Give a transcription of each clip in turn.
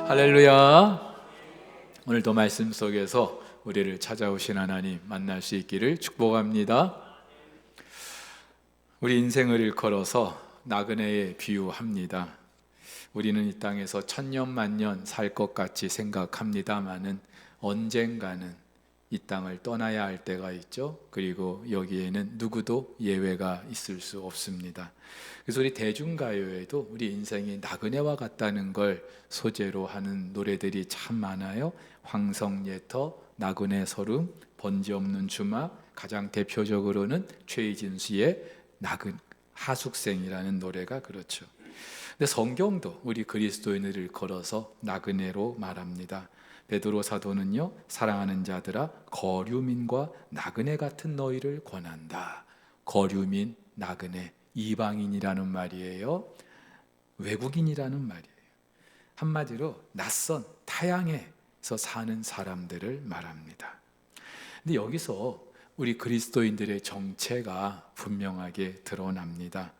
할렐루야. 오늘도 말씀 속에서 우리를 찾아오신 하나님 만날 수 있기를 축복합니다. 우리 인생을 일컬어서 나그네에 비유합니다. 우리는 이 땅에서 천년 만년 살 것 같이 생각합니다마는 언젠가는 이 땅을 떠나야 할 때가 있죠. 그리고 여기에는 누구도 예외가 있을 수 없습니다. 그래서 우리 대중가요에도 우리 인생이 나그네와 같다는 걸 소재로 하는 노래들이 참 많아요. 황성예터, 나그네 서름, 번지 없는 주막, 가장 대표적으로는 최희진수의 하숙생이라는 노래가 그렇죠. 근데 성경도 우리 그리스도인을 걸어서 나그네로 말합니다. 베드로 사도는요, 사랑하는 자들아 거류민과 나그네 같은 너희를 권한다. 거류민, 나그네, 이방인이라는 말이에요. 외국인이라는 말이에요. 한마디로 낯선 타향에서 사는 사람들을 말합니다. 근데 여기서 우리 그리스도인들의 정체가 분명하게 드러납니다.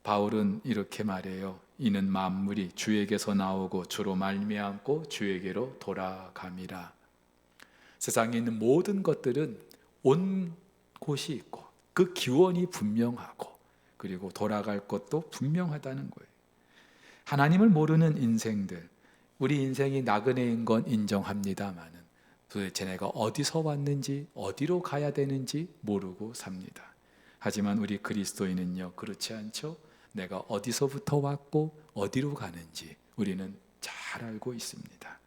바울은 이렇게 말해요. 이는 만물이 주에게서 나오고 주로 말미암고 주에게로 돌아감이라. 세상에 있는 모든 것들은 온 곳이 있고 그 기원이 분명하고 그리고 돌아갈 것도 분명하다는 거예요. 하나님을 모르는 인생들, 우리 인생이 나그네인 건 인정합니다마는 도대체 내가 어디서 왔는지 어디로 가야 되는지 모르고 삽니다. 하지만 우리 그리스도인은요, 그렇지 않죠? 내가 어디서부터 왔고 어디로 가는지 우리는 잘 알고 있습니다.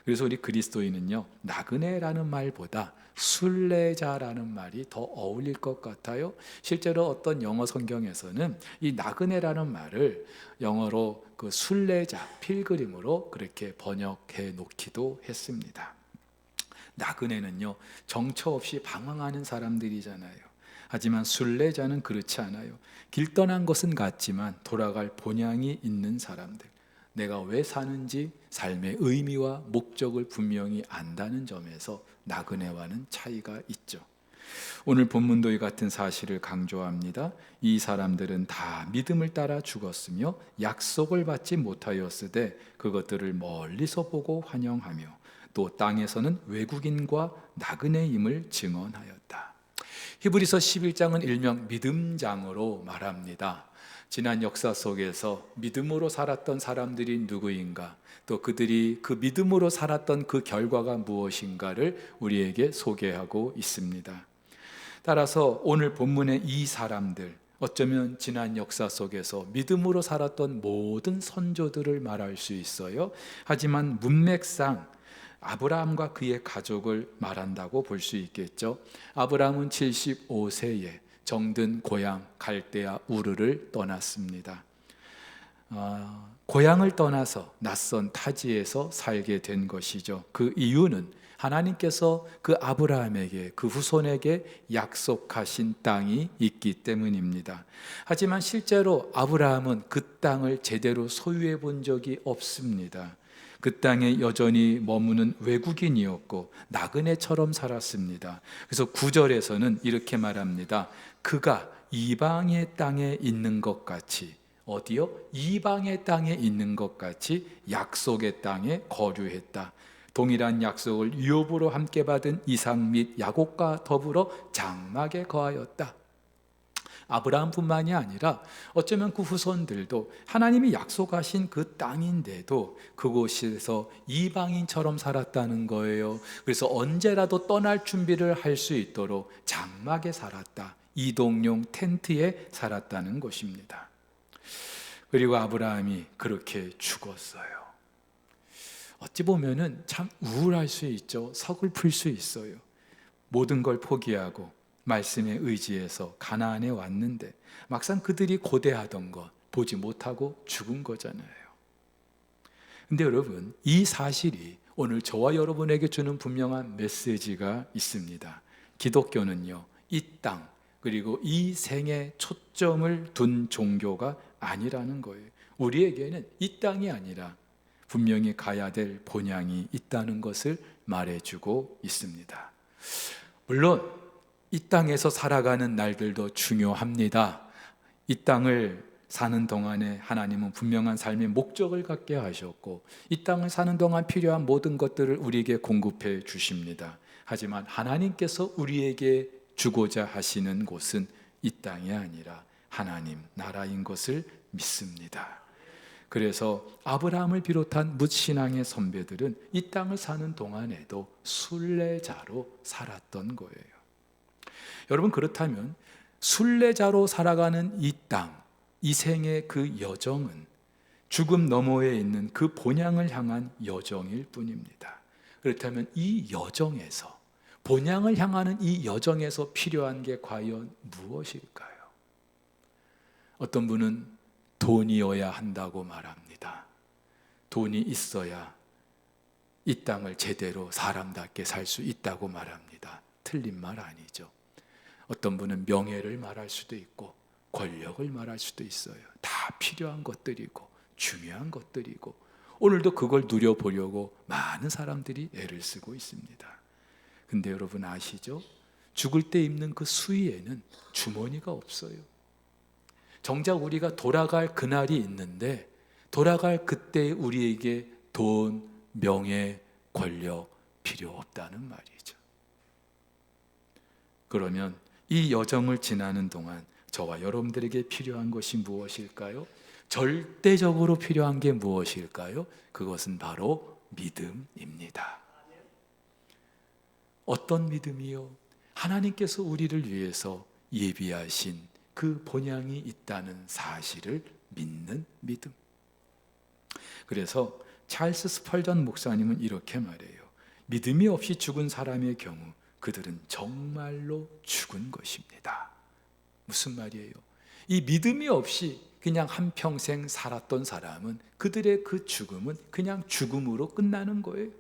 그래서 우리 그리스도인은요, 나그네라는 말보다 순례자라는 말이 더 어울릴 것 같아요. 실제로 어떤 영어 성경에서는 이 나그네라는 말을 영어로 그 순례자, 필그림으로 그렇게 번역해 놓기도 했습니다. 나그네는요, 정처 없이 방황하는 사람들이잖아요. 하지만 순례자는 그렇지 않아요. 길 떠난 것은 같지만 돌아갈 본향이 있는 사람들, 내가 왜 사는지 삶의 의미와 목적을 분명히 안다는 점에서 나그네와는 차이가 있죠. 오늘 본문도 이 같은 사실을 강조합니다. 이 사람들은 다 믿음을 따라 죽었으며 약속을 받지 못하였으되 그것들을 멀리서 보고 환영하며 또 땅에서는 외국인과 나그네임을 증언하였다. 히브리서 11장은 일명 믿음장으로 말합니다. 지난 역사 속에서 믿음으로 살았던 사람들이 누구인가, 또 그들이 그 믿음으로 살았던 그 결과가 무엇인가를 우리에게 소개하고 있습니다. 따라서 오늘 본문의 이 사람들, 어쩌면 지난 역사 속에서 믿음으로 살았던 모든 선조들을 말할 수 있어요. 하지만 문맥상 아브라함과 그의 가족을 말한다고 볼 수 있겠죠. 아브라함은 75세에 정든 고향 갈대아 우르를 떠났습니다. 고향을 떠나서 낯선 타지에서 살게 된 것이죠. 그 이유는 하나님께서 그 아브라함에게, 그 후손에게 약속하신 땅이 있기 때문입니다. 하지만 실제로 아브라함은 그 땅을 제대로 소유해 본 적이 없습니다. 그 땅에 여전히 머무는 외국인이었고 나그네처럼 살았습니다. 그래서 9절에서는 이렇게 말합니다. 그가 이방의 땅에 있는 것 같이, 어디요? 이방의 땅에 있는 것 같이 약속의 땅에 거류했다. 동일한 약속을 유업으로 함께 받은 이삭 및 야곱과 더불어 장막에 거하였다. 아브라함뿐만이 아니라 어쩌면 그 후손들도 하나님이 약속하신 그 땅인데도 그곳에서 이방인처럼 살았다는 거예요. 그래서 언제라도 떠날 준비를 할 수 있도록 장막에 살았다. 이동용 텐트에 살았다는 것입니다. 그리고 아브라함이 그렇게 죽었어요. 어찌 보면은 참 우울할 수 있죠. 서글플 수 있어요. 모든 걸 포기하고 말씀에 의지해서 가나안에 왔는데 막상 그들이 고대하던 것 보지 못하고 죽은 거잖아요. 근데 여러분, 이 사실이 오늘 저와 여러분에게 주는 분명한 메시지가 있습니다. 기독교는요, 이 땅 그리고 이 생에 초점을 둔 종교가 아니라는 거예요. 우리에게는 이 땅이 아니라 분명히 가야 될 본향이 있다는 것을 말해주고 있습니다. 물론 이 땅에서 살아가는 날들도 중요합니다. 이 땅을 사는 동안에 하나님은 분명한 삶의 목적을 갖게 하셨고 이 땅을 사는 동안 필요한 모든 것들을 우리에게 공급해 주십니다. 하지만 하나님께서 우리에게 주고자 하시는 곳은 이 땅이 아니라 하나님 나라인 것을 믿습니다. 그래서 아브라함을 비롯한 뭇신앙의 선배들은 이 땅을 사는 동안에도 순례자로 살았던 거예요. 여러분, 그렇다면 순례자로 살아가는 이 땅, 이 생의 그 여정은 죽음 너머에 있는 그 본향을 향한 여정일 뿐입니다. 그렇다면 이 여정에서, 본향을 향하는 이 여정에서 필요한 게 과연 무엇일까요? 어떤 분은 돈이어야 한다고 말합니다. 돈이 있어야 이 땅을 제대로 사람답게 살 수 있다고 말합니다. 틀린 말 아니죠. 어떤 분은 명예를 말할 수도 있고 권력을 말할 수도 있어요. 다 필요한 것들이고 중요한 것들이고 오늘도 그걸 누려보려고 많은 사람들이 애를 쓰고 있습니다. 근데 여러분 아시죠? 죽을 때 입는 그 수의에는 주머니가 없어요. 정작 우리가 돌아갈 그날이 있는데 돌아갈 그때 우리에게 돈, 명예, 권력 필요 없다는 말이죠. 그러면 이 여정을 지나는 동안 저와 여러분들에게 필요한 것이 무엇일까요? 절대적으로 필요한 게 무엇일까요? 그것은 바로 믿음입니다. 어떤 믿음이요? 하나님께서 우리를 위해서 예비하신 그 본향이 있다는 사실을 믿는 믿음. 그래서 찰스 스펄전 목사님은 이렇게 말해요. 믿음이 없이 죽은 사람의 경우 그들은 정말로 죽은 것입니다. 무슨 말이에요? 이 믿음이 없이 그냥 한평생 살았던 사람은 그들의 그 죽음은 그냥 죽음으로 끝나는 거예요.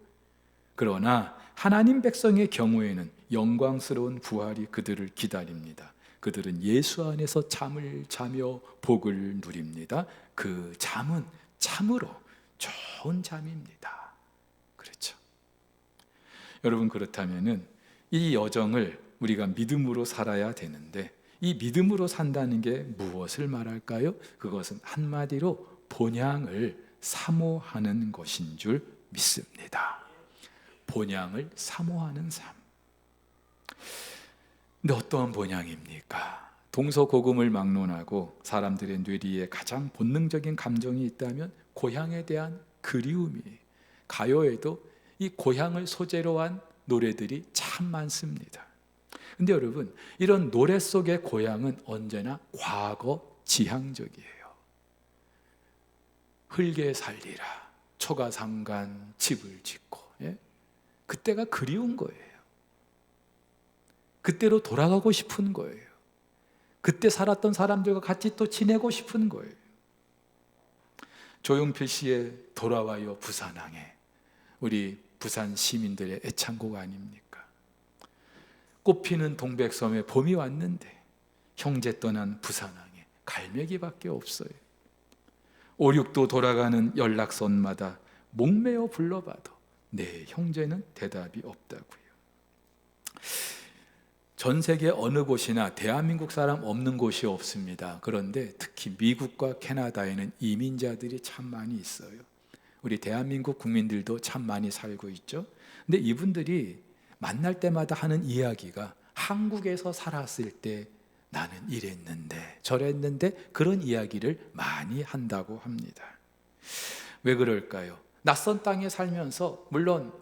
그러나 하나님 백성의 경우에는 영광스러운 부활이 그들을 기다립니다. 그들은 예수 안에서 잠을 자며 복을 누립니다. 그 잠은 참으로 좋은 잠입니다. 그렇죠. 여러분, 그렇다면은 이 여정을 우리가 믿음으로 살아야 되는데 이 믿음으로 산다는 게 무엇을 말할까요? 그것은 한마디로 본향을 사모하는 것인 줄 믿습니다. 본향을 사모하는 삶. 근데 어떠한 본향입니까? 동서고금을 막론하고 사람들의 뇌리에 가장 본능적인 감정이 있다면 고향에 대한 그리움이, 가요에도 이 고향을 소재로 한 노래들이 참 많습니다. 근데 여러분, 이런 노래 속의 고향은 언제나 과거 지향적이에요. 흙에 살리라, 초가삼간 집을 짓고, 예? 그때가 그리운 거예요. 그때로 돌아가고 싶은 거예요. 그때 살았던 사람들과 같이 또 지내고 싶은 거예요. 조용필 씨의 돌아와요 부산항에, 우리 부산 시민들의 애창곡 아닙니까? 꽃피는 동백섬에 봄이 왔는데 형제 떠난 부산항에 갈매기밖에 없어요. 오륙도 돌아가는 연락선마다 목매어 불러봐도 내 형제는 대답이 없다고요. 전 세계 어느 곳이나 대한민국 사람 없는 곳이 없습니다. 그런데 특히 미국과 캐나다에는 이민자들이 참 많이 있어요. 우리 대한민국 국민들도 참 많이 살고 있죠. 근데 이분들이 만날 때마다 하는 이야기가 한국에서 살았을 때 나는 이랬는데 저랬는데 그런 이야기를 많이 한다고 합니다. 왜 그럴까요? 낯선 땅에 살면서 물론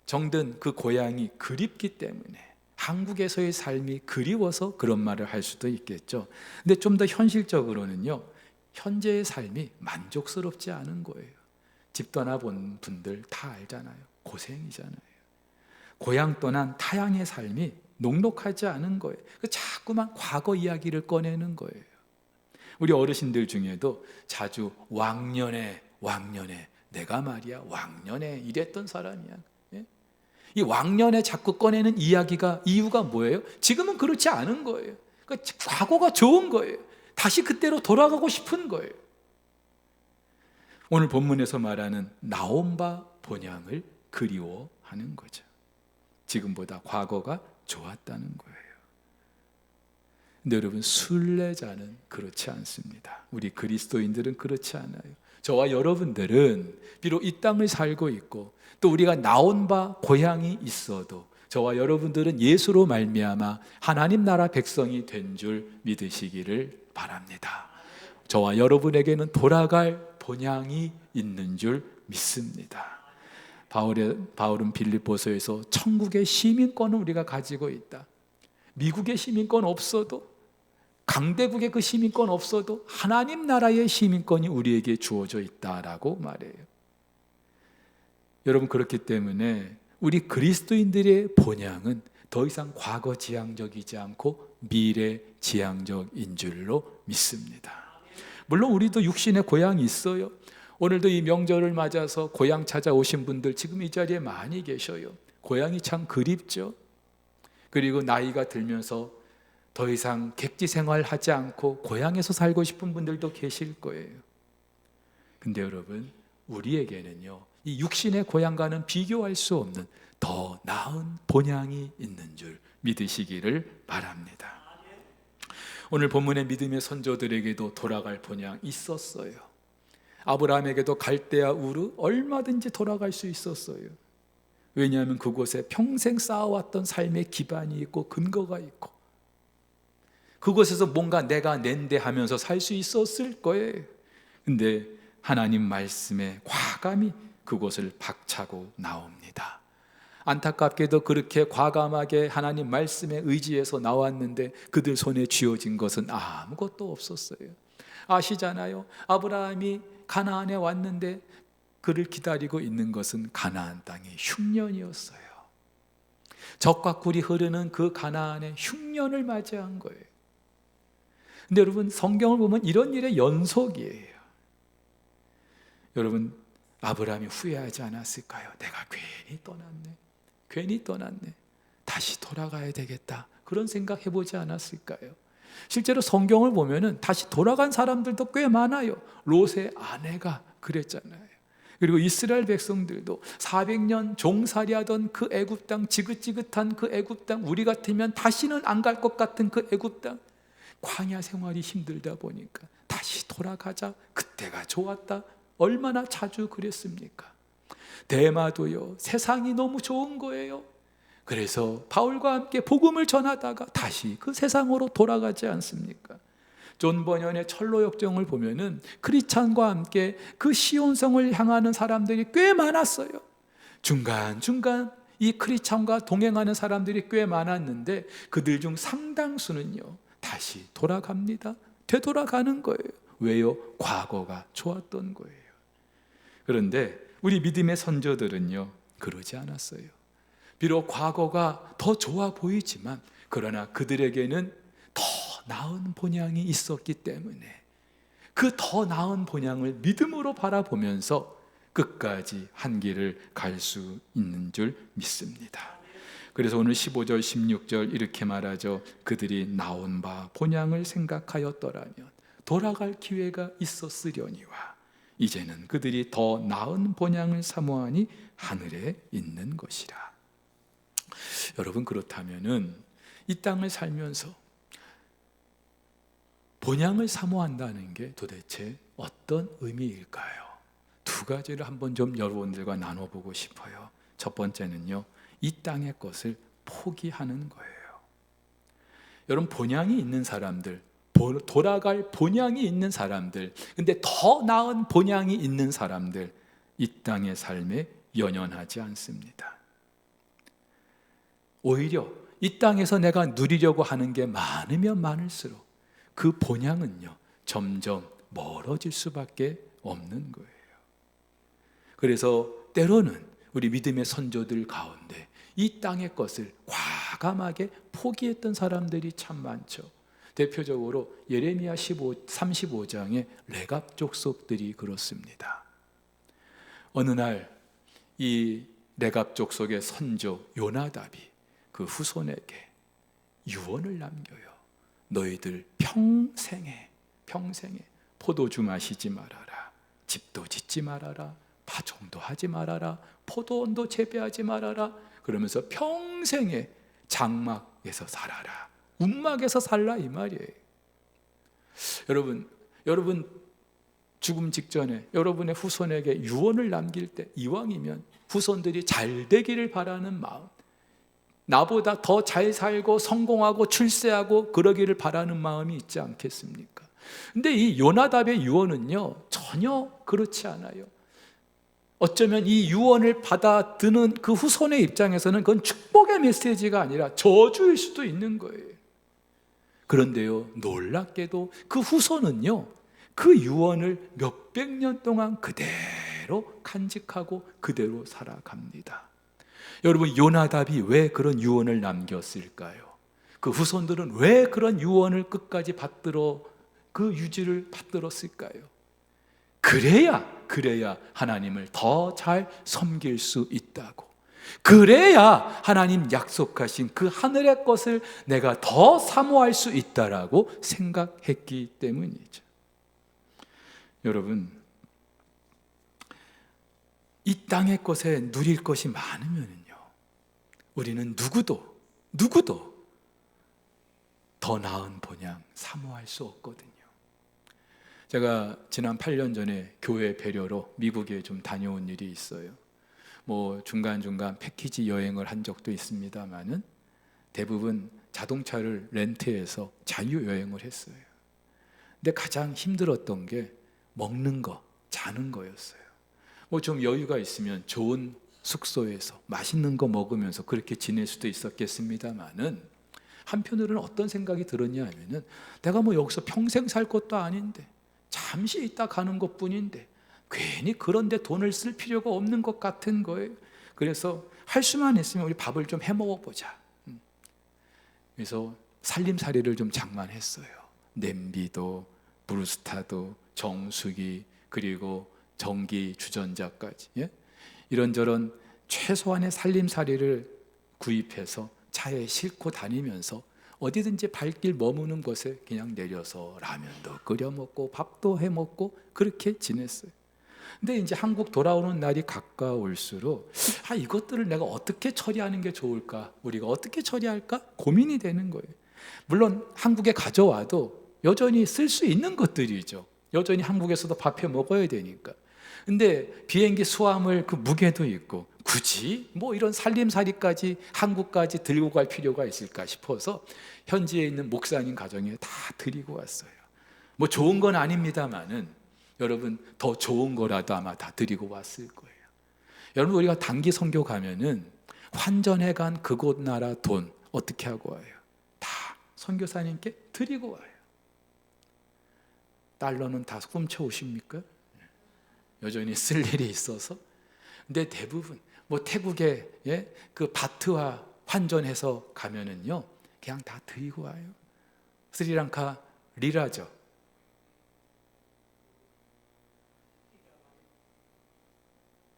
정든 그 고향이 그립기 때문에, 한국에서의 삶이 그리워서 그런 말을 할 수도 있겠죠. 근데 좀 더 현실적으로는요, 현재의 삶이 만족스럽지 않은 거예요. 집 떠나본 분들 다 알잖아요. 고생이잖아요. 고향 떠난 타향의 삶이 녹록하지 않은 거예요. 자꾸만 과거 이야기를 꺼내는 거예요. 우리 어르신들 중에도 자주 왕년에 내가 말이야 왕년에 이랬던 사람이야. 이 왕년에 자꾸 꺼내는 이유가 뭐예요? 지금은 그렇지 않은 거예요. 그러니까 과거가 좋은 거예요. 다시 그때로 돌아가고 싶은 거예요. 오늘 본문에서 말하는 나온바 본향을 그리워하는 거죠. 지금보다 과거가 좋았다는 거예요. 근데 여러분, 순례자는 그렇지 않습니다. 우리 그리스도인들은 그렇지 않아요. 저와 여러분들은 비록 이 땅을 살고 있고 또 우리가 나온 바 고향이 있어도 저와 여러분들은 예수로 말미암아 하나님 나라 백성이 된 줄 믿으시기를 바랍니다. 저와 여러분에게는 돌아갈 본향이 있는 줄 믿습니다. 바울은 빌립보서에서 천국의 시민권을 우리가 가지고 있다. 미국의 시민권 없어도, 강대국의 그 시민권 없어도 하나님 나라의 시민권이 우리에게 주어져 있다라고 말해요. 여러분, 그렇기 때문에 우리 그리스도인들의 본향은 더 이상 과거 지향적이지 않고 미래 지향적인 줄로 믿습니다. 물론 우리도 육신의 고향이 있어요. 오늘도 이 명절을 맞아서 고향 찾아오신 분들 지금 이 자리에 많이 계셔요. 고향이 참 그립죠. 그리고 나이가 들면서 더 이상 객지 생활하지 않고 고향에서 살고 싶은 분들도 계실 거예요. 근데 여러분, 우리에게는요, 이 육신의 고향과는 비교할 수 없는 더 나은 본향이 있는 줄 믿으시기를 바랍니다. 오늘 본문의 믿음의 선조들에게도 돌아갈 본향 있었어요. 아브라함에게도 갈대아 우르 얼마든지 돌아갈 수 있었어요. 왜냐하면 그곳에 평생 쌓아왔던 삶의 기반이 있고 근거가 있고 그곳에서 뭔가 내가 낸데 하면서 살 수 있었을 거예요. 근데 하나님 말씀에 과감히 그곳을 박차고 나옵니다. 안타깝게도 그렇게 과감하게 하나님 말씀에 의지해서 나왔는데 그들 손에 쥐어진 것은 아무것도 없었어요. 아시잖아요. 아브라함이 가나안에 왔는데 그를 기다리고 있는 것은 가나안 땅의 흉년이었어요. 적과 꿀이 흐르는 그 가나안의 흉년을 맞이한 거예요. 근데 여러분, 성경을 보면 이런 일의 연속이에요. 여러분, 아브라함이 후회하지 않았을까요? 내가 괜히 떠났네. 다시 돌아가야 되겠다. 그런 생각 해보지 않았을까요? 실제로 성경을 보면은 다시 돌아간 사람들도 꽤 많아요. 롯의 아내가 그랬잖아요. 그리고 이스라엘 백성들도 400년 종살이하던 그 애굽 땅, 지긋지긋한 그 애굽 땅, 우리 같으면 다시는 안 갈 것 같은 그 애굽 땅, 광야 생활이 힘들다 보니까 다시 돌아가자, 그때가 좋았다, 얼마나 자주 그랬습니까? 데마도요, 세상이 너무 좋은 거예요. 그래서 바울과 함께 복음을 전하다가 다시 그 세상으로 돌아가지 않습니까? 존 버년의 철로 역정을 보면은 크리스찬과 함께 그 시온성을 향하는 사람들이 꽤 많았어요. 중간중간 이 크리스찬과 동행하는 사람들이 꽤 많았는데 그들 중 상당수는요, 다시 돌아갑니다. 되돌아가는 거예요. 왜요? 과거가 좋았던 거예요. 그런데 우리 믿음의 선조들은요, 그러지 않았어요. 비록 과거가 더 좋아 보이지만 그러나 그들에게는 더 나은 본향이 있었기 때문에 그 더 나은 본향을 믿음으로 바라보면서 끝까지 한 길을 갈 수 있는 줄 믿습니다. 그래서 오늘 15절 16절 이렇게 말하죠. 그들이 나온 바 본향을 생각하였더라면 돌아갈 기회가 있었으려니와 이제는 그들이 더 나은 본향을 사모하니 하늘에 있는 것이라. 여러분, 그렇다면은 이 땅을 살면서 본향을 사모한다는 게 도대체 어떤 의미일까요? 두 가지를 한번 좀 여러분들과 나눠보고 싶어요. 첫 번째는요, 이 땅의 것을 포기하는 거예요. 여러분, 본향이 있는 사람들, 돌아갈 본향이 있는 사람들, 근데 더 나은 본향이 있는 사람들, 이 땅의 삶에 연연하지 않습니다. 오히려 이 땅에서 내가 누리려고 하는 게 많으면 많을수록 그 본향은요, 점점 멀어질 수밖에 없는 거예요. 그래서 때로는 우리 믿음의 선조들 가운데 이 땅의 것을 과감하게 포기했던 사람들이 참 많죠. 대표적으로 예레미야 35장의 레갑 족속들이 그렇습니다. 어느 날 이 레갑 족속의 선조 요나답이 그 후손에게 유언을 남겨요. 너희들 평생에 포도주 마시지 말아라, 집도 짓지 말아라, 파종도 하지 말아라, 포도원도 재배하지 말아라, 그러면서 평생에 장막에서 살아라, 움막에서 살라 이 말이에요. 여러분 죽음 직전에 여러분의 후손에게 유언을 남길 때 이왕이면 후손들이 잘 되기를 바라는 마음, 나보다 더 잘 살고 성공하고 출세하고 그러기를 바라는 마음이 있지 않겠습니까? 근데 이 요나답의 유언은요, 전혀 그렇지 않아요. 어쩌면 이 유언을 받아드는 그 후손의 입장에서는 그건 축복의 메시지가 아니라 저주일 수도 있는 거예요. 그런데요, 놀랍게도 그 후손은요, 그 유언을 몇백 년 동안 그대로 간직하고 그대로 살아갑니다. 여러분, 요나답이 왜 그런 유언을 남겼을까요? 그 후손들은 왜 그런 유언을 끝까지 받들어 그 유지를 받들었을까요? 그래야 하나님을 더 잘 섬길 수 있다고, 그래야 하나님 약속하신 그 하늘의 것을 내가 더 사모할 수 있다라고 생각했기 때문이죠. 여러분, 이 땅의 것에 누릴 것이 많으면요, 우리는 누구도 더 나은 본향 사모할 수 없거든요. 제가 지난 8년 전에 교회 배려로 미국에 좀 다녀온 일이 있어요. 뭐 중간중간 패키지 여행을 한 적도 있습니다만은 대부분 자동차를 렌트해서 자유여행을 했어요. 근데 가장 힘들었던 게 먹는 거, 자는 거였어요. 뭐 좀 여유가 있으면 좋은 숙소에서 맛있는 거 먹으면서 그렇게 지낼 수도 있었겠습니다만은 한편으로는 어떤 생각이 들었냐 하면은 내가 뭐 여기서 평생 살 것도 아닌데 잠시 있다 가는 것뿐인데 괜히 그런 데 돈을 쓸 필요가 없는 것 같은 거예요. 그래서 할 수만 있으면 우리 밥을 좀 해 먹어보자. 그래서 살림살이를 좀 장만했어요. 냄비도 브루스타도 정수기 그리고 전기 주전자까지, 예? 이런저런 최소한의 살림살이를 구입해서 차에 싣고 다니면서 어디든지 발길 머무는 곳에 그냥 내려서 라면도 끓여 먹고 밥도 해 먹고 그렇게 지냈어요. 근데 이제 한국 돌아오는 날이 가까울수록 이것들을 내가 어떻게 처리하는 게 좋을까, 우리가 어떻게 처리할까 고민이 되는 거예요. 물론 한국에 가져와도 여전히 쓸 수 있는 것들이죠. 여전히 한국에서도 밥해 먹어야 되니까. 근데 비행기 수화물 그 무게도 있고 굳이 뭐 이런 살림살이까지 한국까지 들고 갈 필요가 있을까 싶어서 현지에 있는 목사님 가정에 다 드리고 왔어요. 뭐 좋은 건 아닙니다만은 여러분 더 좋은 거라도 아마 다 드리고 왔을 거예요. 여러분, 우리가 단기 선교 가면은 환전해 간 그곳 나라 돈 어떻게 하고 와요? 다 선교사님께 드리고 와요. 달러는 다 훔쳐 오십니까? 여전히 쓸 일이 있어서. 근데 대부분 뭐 태국에, 예? 그 바트와 환전해서 가면은요 그냥 다 드리고 와요. 스리랑카 리라죠.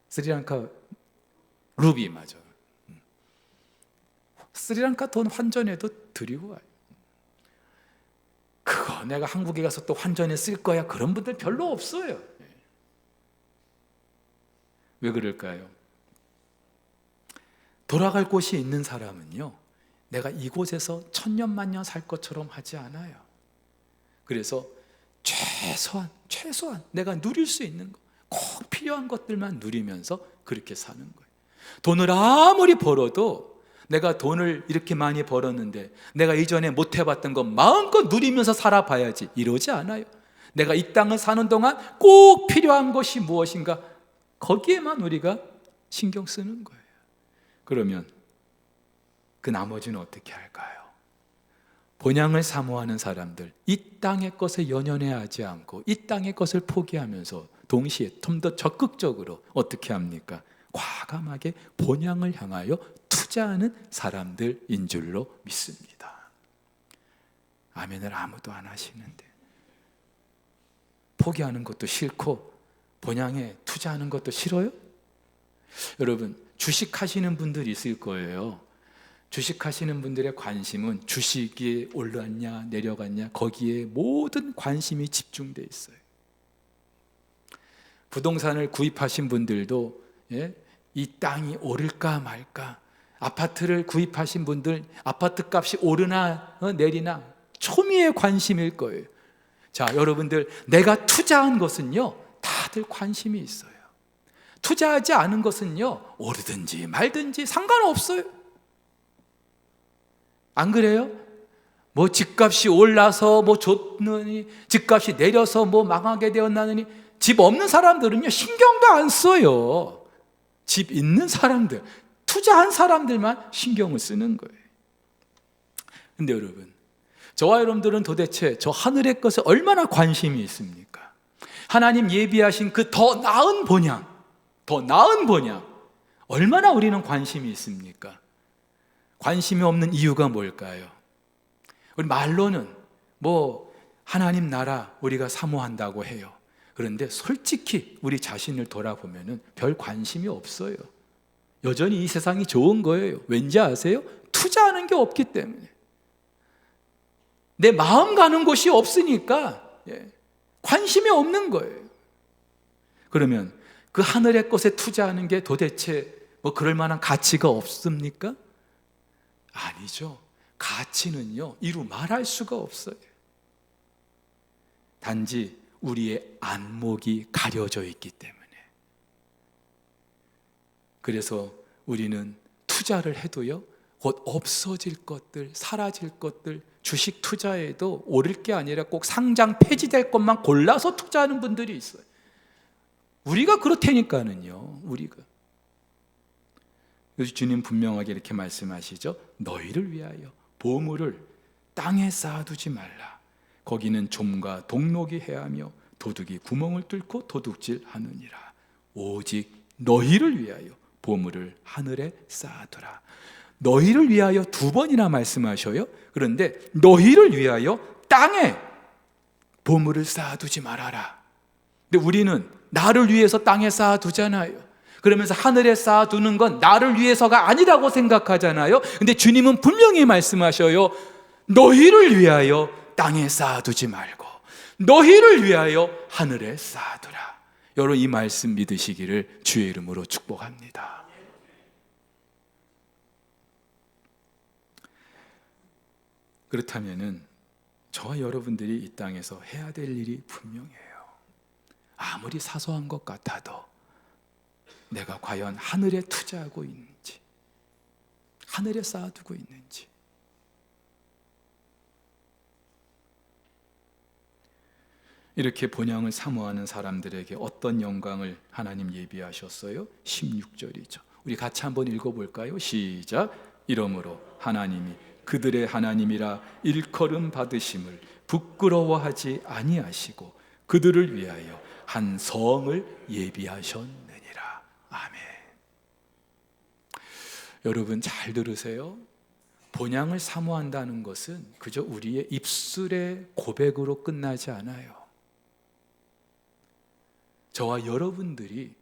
스리랑카 루비 맞아. 스리랑카 돈 환전해도 드리고 와요. 그거 내가 한국에 가서 또 환전해 쓸 거야 그런 분들 별로 없어요. 왜 그럴까요? 돌아갈 곳이 있는 사람은요 내가 이곳에서 천년만년 살 것처럼 하지 않아요. 그래서 최소한 내가 누릴 수 있는 거, 꼭 필요한 것들만 누리면서 그렇게 사는 거예요. 돈을 아무리 벌어도 내가 돈을 이렇게 많이 벌었는데 내가 이전에 못 해봤던 거 마음껏 누리면서 살아봐야지 이러지 않아요. 내가 이 땅을 사는 동안 꼭 필요한 것이 무엇인가 거기에만 우리가 신경 쓰는 거예요. 그러면 그 나머지는 어떻게 할까요? 본향을 사모하는 사람들, 이 땅의 것에 연연해하지 않고 이 땅의 것을 포기하면서 동시에 좀 더 적극적으로 어떻게 합니까? 과감하게 본향을 향하여 투자하는 사람들인 줄로 믿습니다. 아멘을 아무도 안 하시는데 포기하는 것도 싫고 본향에 투자하는 것도 싫어요? 여러분, 주식하시는 분들 있을 거예요. 주식하시는 분들의 관심은 주식이 올랐냐 내려갔냐 거기에 모든 관심이 집중돼 있어요. 부동산을 구입하신 분들도, 예? 이 땅이 오를까 말까 아파트를 구입하신 분들 아파트 값이 오르나 내리나 초미의 관심일 거예요. 자, 여러분들, 내가 투자한 것은요 다들 관심이 있어요. 투자하지 않은 것은요 오르든지 말든지 상관없어요. 안 그래요? 뭐 집값이 올라서 뭐 좋느니, 집값이 내려서 뭐 망하게 되었나느니, 집 없는 사람들은요 신경도 안 써요. 집 있는 사람들, 투자한 사람들만 신경을 쓰는 거예요. 근데 여러분, 저와 여러분들은 도대체 저 하늘의 것에 얼마나 관심이 있습니까? 하나님 예비하신 그 더 나은 본향, 얼마나 우리는 관심이 있습니까? 관심이 없는 이유가 뭘까요? 우리 말로는 뭐 하나님 나라 우리가 사모한다고 해요. 그런데 솔직히 우리 자신을 돌아보면은 별 관심이 없어요. 여전히 이 세상이 좋은 거예요. 왠지 아세요? 투자하는 게 없기 때문에. 내 마음 가는 곳이 없으니까 관심이 없는 거예요. 그러면 그 하늘의 것에 투자하는 게 도대체 뭐 그럴 만한 가치가 없습니까? 아니죠. 가치는요 이루 말할 수가 없어요. 단지 우리의 안목이 가려져 있기 때문에. 그래서 우리는 투자를 해도요 곧 없어질 것들, 사라질 것들, 주식 투자에도 오를 게 아니라 꼭 상장 폐지될 것만 골라서 투자하는 분들이 있어요. 우리가 그렇다니까는요. 우리가. 그래서 주님 분명하게 이렇게 말씀하시죠. 너희를 위하여 보물을 땅에 쌓아두지 말라. 거기는 좀과 동록이 해하며 도둑이 구멍을 뚫고 도둑질하느니라. 오직 너희를 위하여 보물을 하늘에 쌓아두라. 너희를 위하여 두 번이나 말씀하셔요. 그런데 너희를 위하여 땅에 보물을 쌓아두지 말아라. 근데 우리는 나를 위해서 땅에 쌓아두잖아요. 그러면서 하늘에 쌓아두는 건 나를 위해서가 아니라고 생각하잖아요. 근데 주님은 분명히 말씀하셔요. 너희를 위하여 땅에 쌓아두지 말고 너희를 위하여 하늘에 쌓아두라. 여러분, 이 말씀 믿으시기를 주의 이름으로 축복합니다. 그렇다면은 저와 여러분들이 이 땅에서 해야 될 일이 분명해요. 아무리 사소한 것 같아도 내가 과연 하늘에 투자하고 있는지, 하늘에 쌓아두고 있는지. 이렇게 본향을 사모하는 사람들에게 어떤 영광을 하나님 예비하셨어요? 16절이죠. 우리 같이 한번 읽어볼까요? 시작. 이러므로 하나님이 그들의 하나님이라 일컬음 받으심을 부끄러워하지 아니하시고 그들을 위하여 한 성을 예비하셨느니라. 아멘. 여러분 잘 들으세요. 본향을 사모한다는 것은 그저 우리의 입술의 고백으로 끝나지 않아요. 저와 여러분들이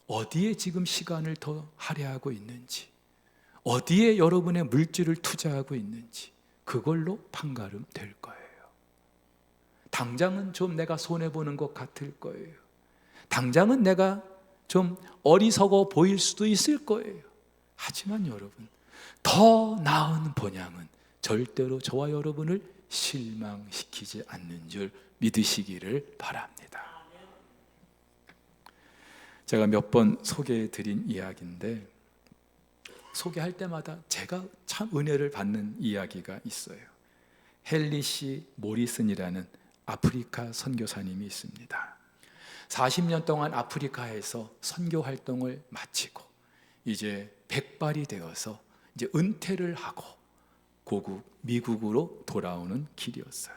어디에 지금 시간을 더 할애하고 있는지, 어디에 여러분의 물질을 투자하고 있는지 그걸로 판가름 될 거예요. 당장은 좀 내가 손해보는 것 같을 거예요. 당장은 내가 좀 어리석어 보일 수도 있을 거예요. 하지만 여러분, 더 나은 본향은 절대로 저와 여러분을 실망시키지 않는 줄 믿으시기를 바랍니다. 제가 몇 번 소개해드린 이야기인데 소개할 때마다 제가 참 은혜를 받는 이야기가 있어요. 헨리 모리슨이라는 아프리카 선교사님이 있습니다. 40년 동안 아프리카에서 선교 활동을 마치고 이제 백발이 되어서 이제 은퇴를 하고 고국 미국으로 돌아오는 길이었어요.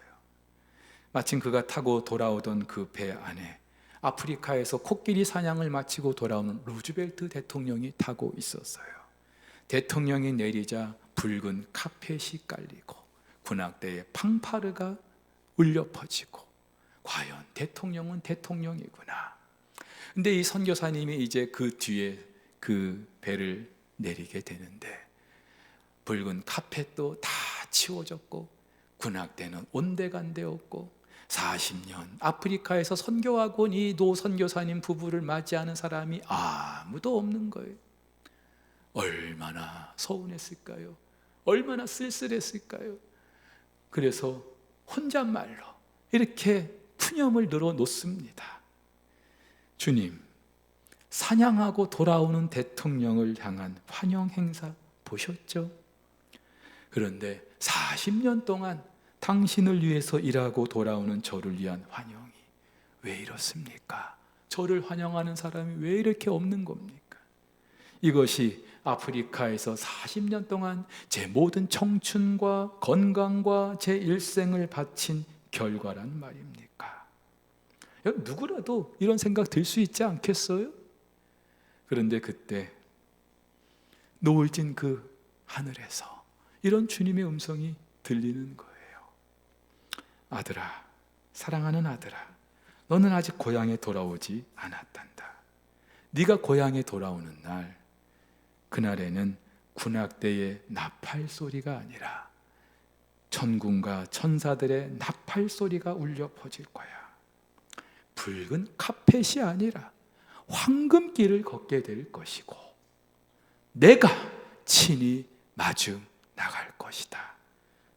마침 그가 타고 돌아오던 그 배 안에 아프리카에서 코끼리 사냥을 마치고 돌아오는 루즈벨트 대통령이 타고 있었어요. 대통령이 내리자 붉은 카펫이 깔리고 군악대의 팡파르가 울려 퍼지고 과연 대통령은 대통령이구나. 근데 이 선교사님이 이제 그 뒤에 그 배를 내리게 되는데 붉은 카펫도 다 치워졌고 군악대는 온데간데없고 40년 아프리카에서 선교하고 온 이 노 선교사님 부부를 맞이하는 사람이 아무도 없는 거예요. 얼마나 서운했을까요? 얼마나 쓸쓸했을까요? 그래서 혼잣말로 이렇게 푸념을 늘어놓습니다. 주님, 사냥하고 돌아오는 대통령을 향한 환영 행사 보셨죠? 그런데 40년 동안 당신을 위해서 일하고 돌아오는 저를 위한 환영이 왜 이렇습니까? 저를 환영하는 사람이 왜 이렇게 없는 겁니까? 이것이 아프리카에서 40년 동안 제 모든 청춘과 건강과 제 일생을 바친 결과란 말입니까? 여러분, 누구라도 이런 생각 들 수 있지 않겠어요? 그런데 그때 노을진 그 하늘에서 이런 주님의 음성이 들리는 거예요. 아들아, 사랑하는 아들아, 너는 아직 고향에 돌아오지 않았단다. 네가 고향에 돌아오는 날, 그날에는 군악대의 나팔 소리가 아니라 천군과 천사들의 나팔 소리가 울려 퍼질 거야. 붉은 카펫이 아니라 황금길을 걷게 될 것이고 내가 친히 마중 나갈 것이다.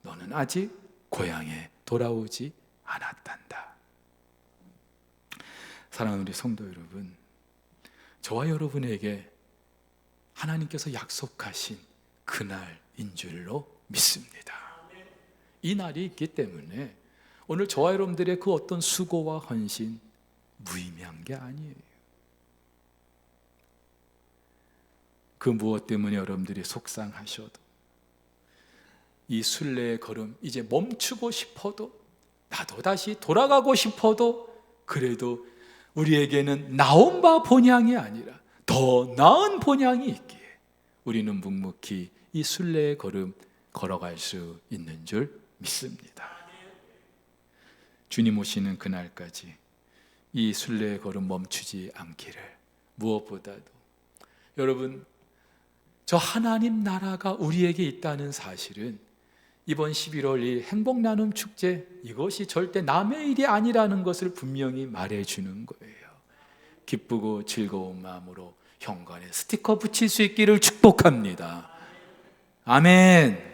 너는 아직 고향에 돌아오지 않았단다. 사랑하는 우리 성도 여러분, 저와 여러분에게 하나님께서 약속하신 그날인 줄로 믿습니다. 이 날이 있기 때문에 오늘 저와 여러분들의 그 어떤 수고와 헌신 무의미한 게 아니에요. 그 무엇 때문에 여러분들이 속상하셔도, 이 순례의 걸음 이제 멈추고 싶어도, 나도 다시 돌아가고 싶어도, 그래도 우리에게는 나온 바 본향이 아니라 더 나은 본향이 있기에 우리는 묵묵히 이 순례의 걸음 걸어갈 수 있는 줄 믿습니다. 주님 오시는 그날까지 이 순례의 걸음 멈추지 않기를, 무엇보다도 여러분, 저 하나님 나라가 우리에게 있다는 사실은 이번 11월 이 행복 나눔 축제, 이것이 절대 남의 일이 아니라는 것을 분명히 말해주는 거예요. 기쁘고 즐거운 마음으로 현관에 스티커 붙일 수 있기를 축복합니다. 아멘.